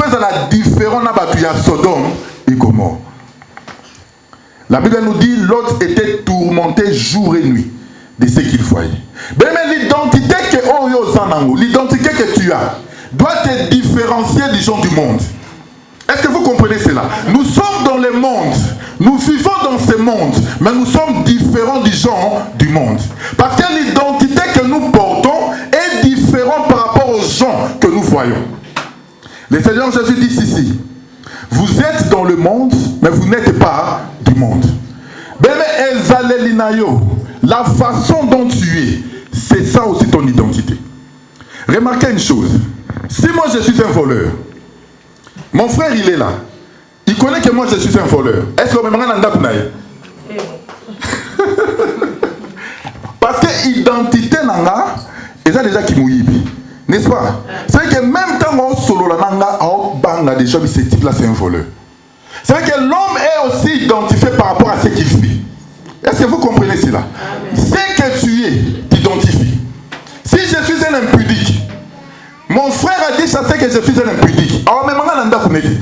faisait la différence à Sodome et Gomorrhe. La Bible nous dit Lot était tourmenté jour et nuit de ce qu'il voyait. Mais l'identité que tu as doit te différencier des gens du monde. Est-ce que vous comprenez cela? Nous sommes dans le monde, nous vivons dans ce monde, mais nous sommes différents des gens du monde. Parce que l'identité que nous portons est différente par rapport aux gens que nous voyons. Le Seigneur Jésus dit ici, vous êtes dans le monde, mais vous n'êtes pas du monde. La façon dont tu es, c'est ça aussi ton identité. Remarquez une chose, si moi je suis un voleur, mon frère il est là, il connaît que moi je suis un voleur, est-ce qu'on me met dans le parce que l'identité nanga, et ça déjà qui mouille, n'est-ce pas? C'est que même quand on solo la nanga, on banga déjà, ce type là c'est un voleur. C'est vrai que l'homme est aussi identifié par rapport à ce qu'il fait. Est-ce que vous comprenez cela? C'est que tu es, t'identifies. Si je suis un impudique, mon frère a dit ça, c'est que je suis un impudique. Alors, mais maintenant, on a dit.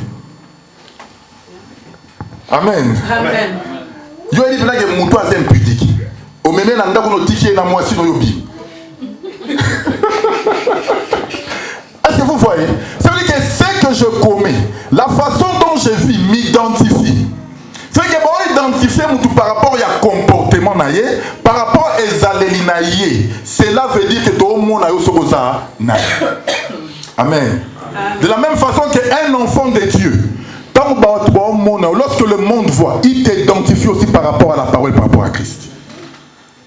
Amen. Amen. Yo dit que mon toit est impudique. Au même moment, on a dit qu'il y a moi si nous yobi. Est-ce que vous voyez? Ça veut dire que ce que je commets, la façon dont je vis m'identifie. C'est que bon identifier par rapport à comportement naïe, par rapport à ezaleli naïe. Cela veut dire que tout le monde a eu ce naïe. Amen. De la même façon qu'un enfant de Dieu, lorsque le monde voit, il t'identifie aussi par rapport à la parole, par rapport à Christ.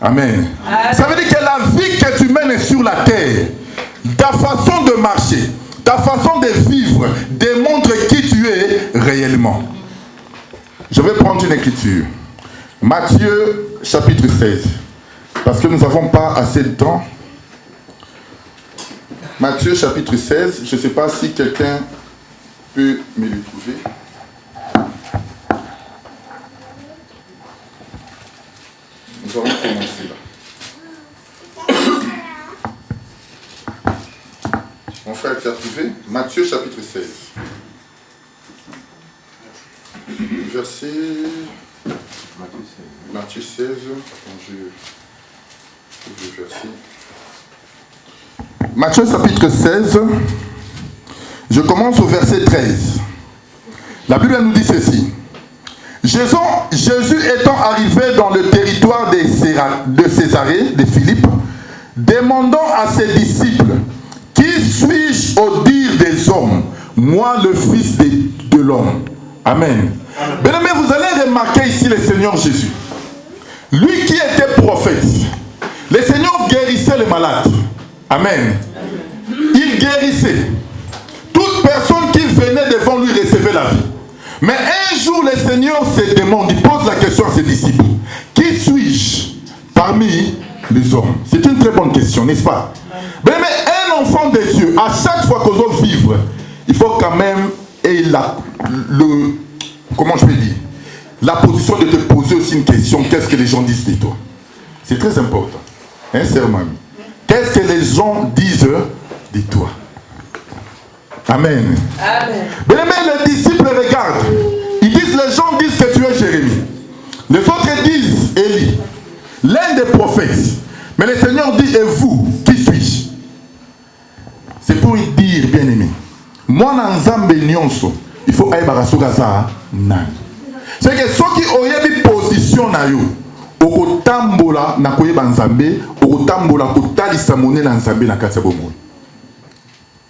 Amen. Ça veut dire que la vie que tu mènes sur la terre, ta façon de marcher, ta façon de vivre, démontre qui tu es réellement. Je vais prendre une écriture. Matthieu chapitre 16. Parce que nous n'avons pas assez de temps. Matthieu chapitre 16. Je ne sais pas si quelqu'un peut me le trouver. Nous allons commencer là. Mon frère, tu as trouvé? Matthieu chapitre 16. Verset Matthieu 16, Matthieu chapitre 16, je commence au verset 13. La Bible nous dit ceci. Jésus étant arrivé dans le territoire de Césarée, de Philippe, demandant à ses disciples, qui suis-je au dire des hommes, moi le Fils de l'homme? Amen. Mais vous allez remarquer ici le Seigneur Jésus. Lui qui était prophète, le Seigneur guérissait les malades. Amen. Il guérissait. Toute personne qui venait devant lui recevait la vie. Mais un jour, le Seigneur se demande, il pose la question à ses disciples. Qui suis-je parmi les hommes? C'est une très bonne question, n'est-ce pas? Mais un enfant de Dieu, à chaque fois qu'on doit vivre, il faut quand même comment je peux dire, la position de te poser aussi une question. Qu'est-ce que les gens disent de toi? C'est très important. Hein, sœur Mamie? Qu'est-ce que les gens disent de toi? Amen. Amen. Mais les disciples regardent. Ils disent, les gens disent que tu es Jérémie. Les autres disent Élie, l'un des prophètes. Mais le Seigneur dit, et vous, qui suis-je? C'est pour dire, bien aimé, moi dans Nzambe nyonso, il faut aller à Sogaza. C'est que ceux qui ont une position na yo, au tambola na koye banzambe, au tambola ko talisa monnaie na nzambe na kati ya bomoi.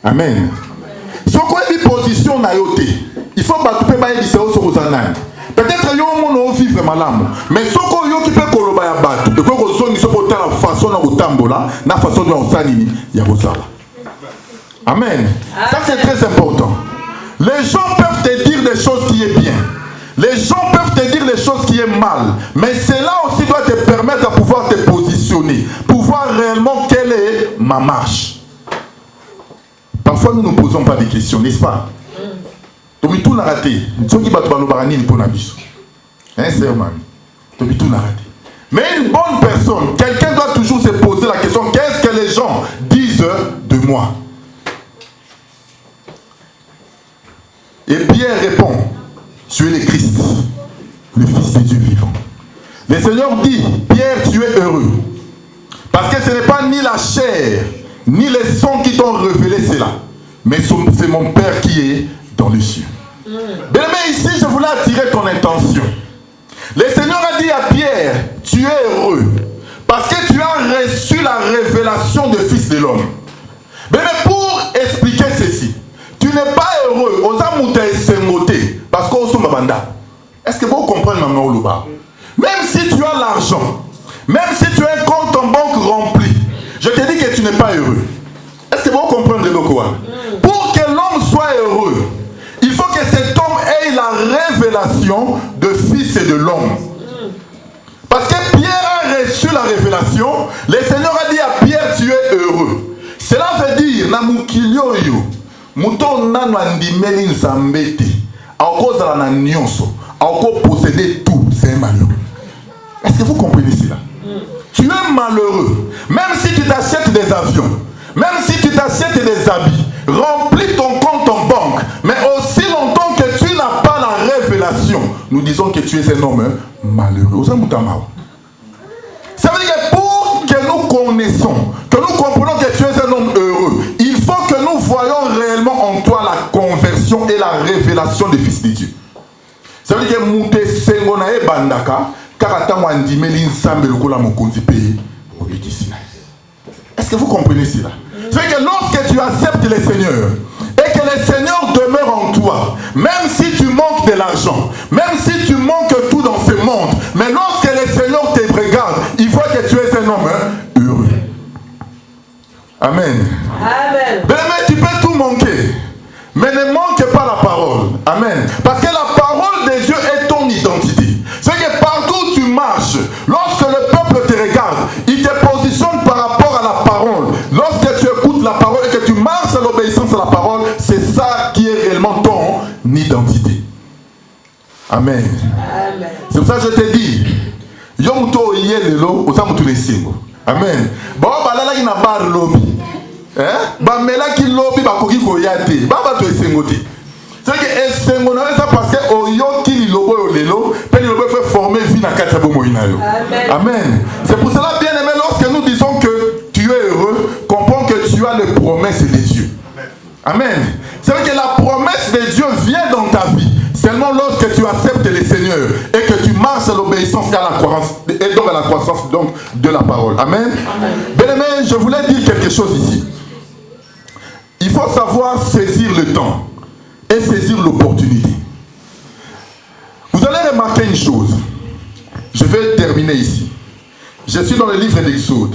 Amen. Ceux qui ont une position na yo te, il faut battre pe baye bisao sur ozanani. Peut-être yo mono vivre malamu, mais ceux qui yo qui peut koloba ya battu, de quoi kozongi so ko tala façon na ko tambola, na façon na osanini ya bozala. Amen. Ça c'est très important. Les gens peuvent te dire des choses qui est bien. Les gens peuvent te dire les choses qui est mal. Mais cela aussi doit te permettre de pouvoir te positionner. Pour voir réellement quelle est ma marche. Parfois nous ne nous posons pas des questions, n'est-ce pas? Tomi tout n'a raté. Hein, c'est humain. Tomi tout n'a raté. Mais une bonne personne, quelqu'un doit toujours se poser la question, qu'est-ce que les gens disent de moi? Et Pierre répond, tu es le Christ, le Fils de Dieu vivant. Le Seigneur dit, Pierre, tu es heureux. Parce que ce n'est pas ni la chair, ni les sons qui t'ont révélé cela. Mais c'est mon Père qui est dans les cieux. Mais ici, je voulais attirer ton intention. Le Seigneur a dit à Pierre, tu es heureux. Parce que tu as reçu la révélation du Fils de l'homme. Mais pour expliquer ceci, tu n'es pas heureux. Parce que est-ce que vous comprenez maintenant le bas? Même si tu as l'argent, même si tu as un compte en banque rempli, je te dis que tu n'es pas heureux. Est-ce que vous comprenez le quoi? Pour que l'homme soit heureux, il faut que cet homme ait la révélation de Fils et de l'homme. Parce que Pierre a reçu la révélation, le Seigneur a dit à Pierre, tu es heureux. Cela veut dire, na mukilioyo, muto nano andimeli nzambete, aokozala na nyonso, aoko posséder tout, c'est malheureux. Est-ce que vous comprenez cela? Tu es malheureux, même si tu t'achètes des avions, même si tu t'achètes des habits, remplis ton compte en banque, mais aussi longtemps que tu n'as pas la révélation, nous disons que tu es un homme malheureux. Ça veut dire que pour que nous connaissons, que nous comprenons que tu es un homme heureux, il faut que nous voyons réellement en toi la conversion et la révélation du Fils de Dieu. Ça veut dire que Moute Sengonae Bandaka, est-ce que vous comprenez cela? C'est que lorsque tu acceptes le Seigneur et que le Seigneur demeure en toi, même si tu manques de l'argent, même si tu manques tout dans ce monde, mais lorsque le Seigneur te regarde, il voit que tu es un homme heureux. Amen. Amen. Mais tu peux tout manquer, mais ne manque pas la parole. Amen. Parce que la parole de Dieu est ton identité. C'est que partout où tu marches, lorsque le peuple te regarde, il te positionne par rapport à la parole. Lorsque tu écoutes la parole et que tu marches à l'obéissance à la parole, c'est ça qui est réellement ton identité. Amen. Amen. C'est pour ça que je te dis, yomuto yelelo osamutu lesingo. Amen. Ba balala ki na bar lobby. Ba mela ki lobby ba koki koyate. Ba ba to esengote. C'est que esengo na ça parce que oyoki li lobo lelo, pe li lobo fait former vie na kati bo moina yo. Amen. C'est pour cela bien aimé lorsque nous disons que tu es heureux, comprends que tu as les promesses de Dieu. Amen. C'est vrai que la promesse de Dieu vient dans ta vie seulement lorsque tu acceptes le Seigneur et que tu marches à l'obéissance et à la croissance, et donc à la croissance donc, de la parole. Amen. Bien-aimé, je voulais dire quelque chose ici. Il faut savoir saisir le temps et saisir l'opportunité. Vous allez remarquer une chose. Je vais terminer ici. Je suis dans le livre d'Exode.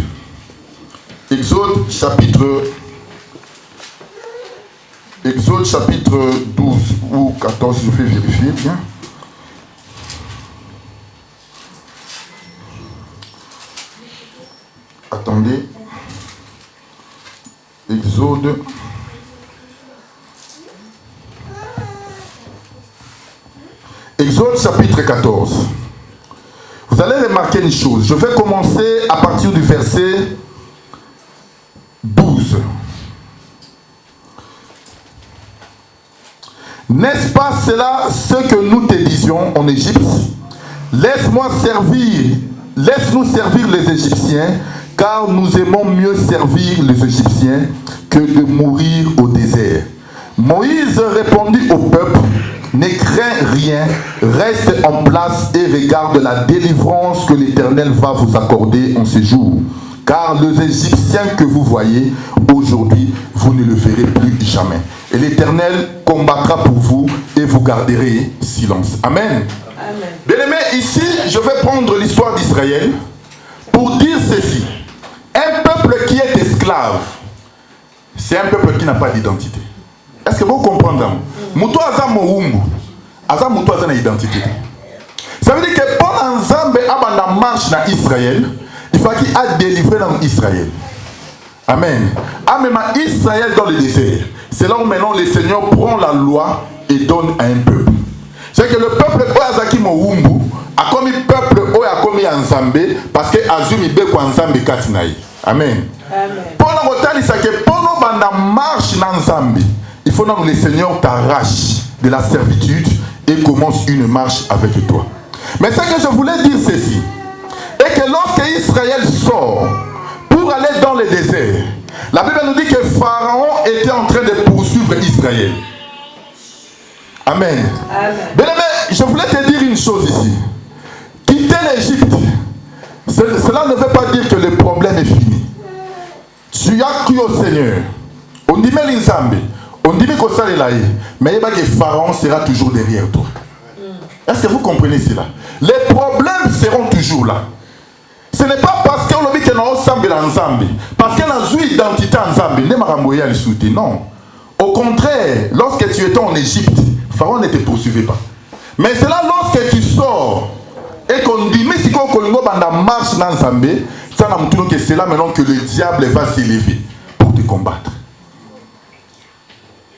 Exode chapitre 12 ou 14, je vais vérifier bien. Attendez. Exode chapitre 14. Vous allez remarquer une chose. Je vais commencer à partir du verset 12. N'est-ce pas cela ce que nous te disions en Égypte? Laisse-nous servir les Égyptiens, car nous aimons mieux servir les Égyptiens que de mourir au désert. Moïse répondit au peuple, ne crains rien, reste en place et regarde la délivrance que l'Éternel va vous accorder en ce jour. Car les Égyptiens que vous voyez aujourd'hui, vous ne le verrez plus jamais. Et l'Éternel combattra pour vous et vous garderez silence. Amen. Amen. Bien-aimé, ici, je vais prendre l'histoire d'Israël pour dire ceci. Un peuple qui est esclave, c'est un peuple qui n'a pas d'identité. Est-ce que vous comprenez? Muto aza moumbu, aza muto aza na identité. Ça veut dire que pendant Nzambe abanda marche dans Israël, il faut qu'il a délivré dans Israël. Amen. Amena Israël dans le désert. C'est là où maintenant le Seigneur prend la loi et donne à un peuple. C'est que le peuple Oazaki Moumbu a commis peuple a commis Nzambe parce que Azumi Beko Nzambe Katinaï. Amen. Pendant que pendant banda marche dans Nzambe, il faut que le Seigneur t'arrache de la servitude et commence une marche avec toi. Mais ce que je voulais dire ceci, est que lorsque Israël sort pour aller dans le désert, la Bible nous dit que Pharaon était en train de poursuivre Israël. Amen. Bien aimé, je voulais te dire une chose ici. Quitter l'Égypte, cela ne veut pas dire que le problème est fini. Tu as cru au Seigneur. On dit mais l'inzambe, on dit que ça est là, mais il y a que Pharaon sera toujours derrière toi. Est-ce que vous comprenez cela? Les problèmes seront toujours là. Ce n'est pas parce qu'on dit que nous sommes ensemble, parce qu'on a une identité ensemble, non. Au contraire, lorsque tu étais en Égypte, Pharaon ne te poursuivait pas. Mais c'est là lorsque tu sors et qu'on dit mais si on marche dans Zambé, c'est là maintenant que le diable va s'élever pour te combattre.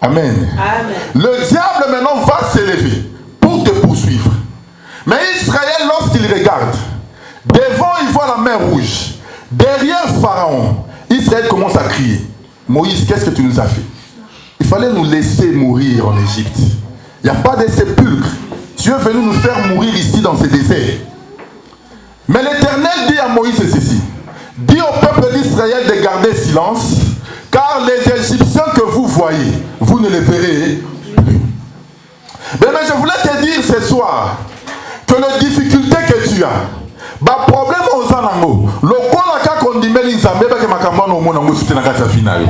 Amen. Amen. Le diable maintenant va s'élever pour te poursuivre. Mais Israël, lorsqu'il regarde, devant il voit la mer rouge, derrière Pharaon, Israël commence à crier. Moïse, qu'est-ce que tu nous as fait? Il fallait nous laisser mourir en Égypte. Il n'y a pas de sépulcre. Tu es venu nous faire mourir ici dans ce désert. Mais l'Éternel dit à Moïse ceci. Dis au peuple d'Israël de garder silence, car les Égyptiens que vous voyez, vous ne les verrez plus. Mais je voulais te dire ce soir que les difficultés que tu as, bah problème aux anango, le kolaka qu'on dit mais l'inzambe que makambano au monango soutient la case finale.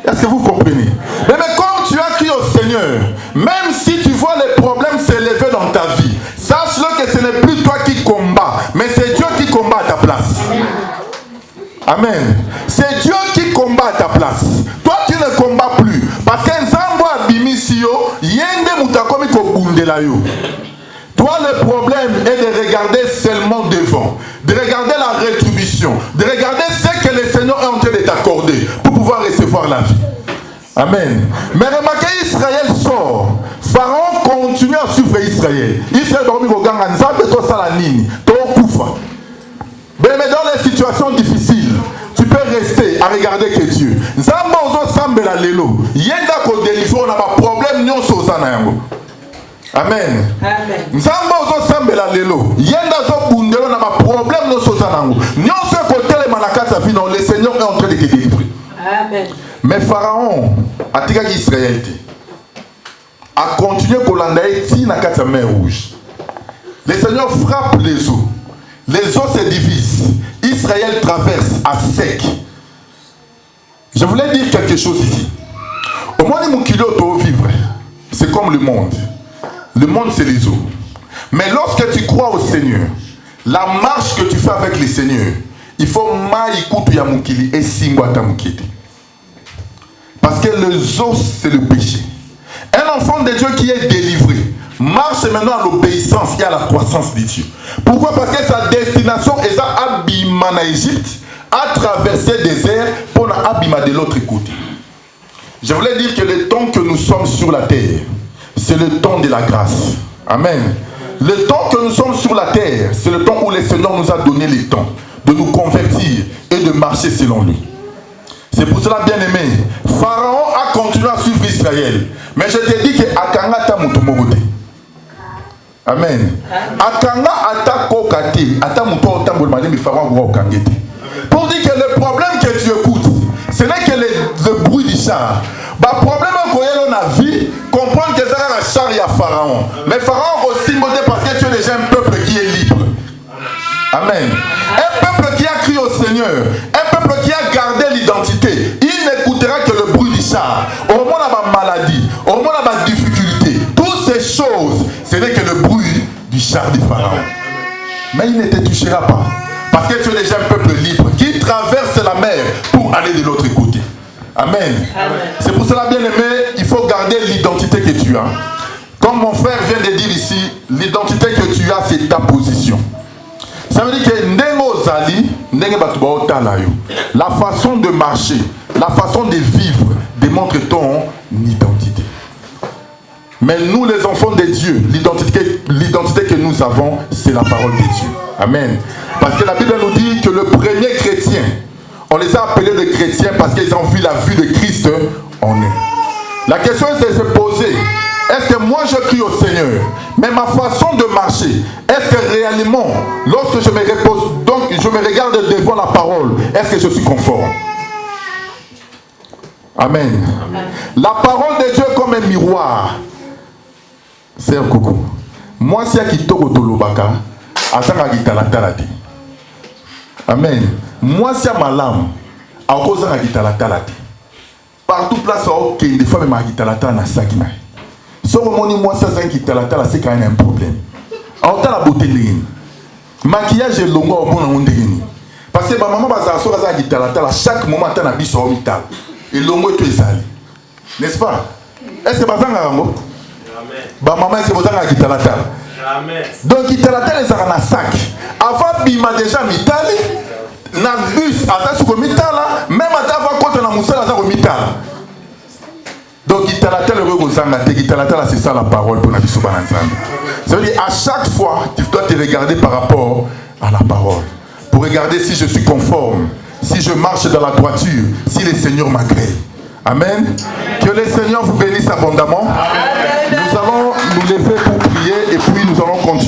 Est-ce que vous comprenez? Mais comme tu as crié au Seigneur, même si tu vois les problèmes s'élever dans ta vie, sache-le que ce n'est plus toi qui combats, mais c'est Dieu qui combat à ta place. Amen. C'est Dieu qui combat à ta place. Toi tu ne combats plus. Parce qu'un zambo abimisio, yende mutakomi ko bundela yo. Toi, le problème est de regarder seulement devant, de regarder la rétribution, de regarder ce que le Seigneur est en train de t'accorder pour pouvoir recevoir la vie. Amen. Mais remarquez, Israël sort. Pharaon continue à suivre Israël. Israël dormi au gang en Zambé, tout ça la ligne, tout koufa. Mais dans les situations difficiles, tu peux rester à regarder que Dieu. Zamba ozo sambe la lelo. Yenda ko délivrer, on a pas problème non so zanayango. Amen. Amen. Nzamba ozo sambela lelo. Yenda zo bundelo na ma problème no soza nango. Nyonso côté les manakata vino, le Seigneur est en train de te délivrer. Amen. Mais Pharaon atika Israël a continué kolanda eti na kata mer rouge. Le Seigneur frappe les eaux. Les eaux se divisent. Israël traverse à sec. Je voulais dire quelque chose ici. Au moins mon kilo de vivre, c'est comme le monde. Le monde, c'est les eaux. Mais lorsque tu crois au Seigneur, la marche que tu fais avec le Seigneur, il faut maïkoutou ya mukili et singwata mukete. Parce que les eaux, c'est le péché. Un enfant de Dieu qui est délivré marche maintenant à l'obéissance et à la croissance de Dieu. Pourquoi? Parce que sa destination est à Abima en Égypte, à traverser le désert pour Abima de l'autre côté. Je voulais dire que le temps que nous sommes sur la terre, c'est le temps de la grâce. Amen. Le temps que nous sommes sur la terre, c'est le temps où le Seigneur nous a donné le temps de nous convertir et de marcher selon lui. C'est pour cela, bien aimé, Pharaon a continué à suivre Israël. Mais je te dis que Akanga ta mutumogote. Amen. Akanga ata kokate, ata muto otambolmane mi Pharaon wa okangete. Pour dire que le problème que tu écoutes, ce n'est que le bruit du char. Le problème qu'on a dans la vie, comprendre que c'est un char et un Pharaon. Mais Pharaon aussi parce que tu es déjà un peuple qui est libre. Amen. Un peuple qui a crié au Seigneur, un peuple qui a gardé l'identité, il n'écoutera que le bruit du char. Au moment de la maladie, au moment de la difficulté, toutes ces choses, ce n'est que le bruit du char du Pharaon. Mais il ne te touchera pas. Parce que tu es déjà un peuple libre qui traverse la mer pour aller de l'autre côté. Amen. Amen. C'est pour cela, bien aimé, il faut garder l'identité que tu as. Comme mon frère vient de dire ici, l'identité que tu as, c'est ta position. Ça veut dire que la façon de marcher, la façon de vivre démontre ton identité. Mais nous, les enfants de Dieu, l'identité que nous avons, c'est la parole de Dieu. Amen. Parce que la Bible nous dit que le premier chrétien, on les a appelés des chrétiens parce qu'ils ont vu la vue de Christ en eux. La question c'est de se poser, est-ce que Seigneur. Mais ma façon de marcher, est-ce que réellement, lorsque je me repose, donc je me regarde devant la parole, est-ce que je suis conforme? Amen. Amen. La parole de Dieu comme un miroir. Sœur Coco, moi si à Kitoko Tolobaka, Asanga Gitalatalati. Amen. Moi si à Malam, à Kozanga Gitalatalati. Partout place où des femmes ma Gitalatala na sakina. Sur le monde moi ça Gitalatala c'est quand même un problème. En tant la beauté de maquillage est long au bon monde de parce que ma maman va s'asseoir à Gitalatala chaque moment t'as na biso au mital. Et longo tout est sali. N'est-ce pas? Est-ce que bazanga rango? Ba maman c'est vous avez Gitalatala. Jamais. Donc Gitalatala est un sac. Avant bima déjà mitali na bus ata suko mitala même ata avant contre na musala za ko mitala. Donc Gitalatala le kozanga te Gitalatala c'est ça la parole pour na biso ba nzambe. Ça veut dire à chaque fois tu dois te regarder par rapport à la parole pour regarder si je suis conforme, si je marche dans la droiture, si le Seigneur m'agrée. Amen. Que le Seigneur vous bénisse abondamment. Amen.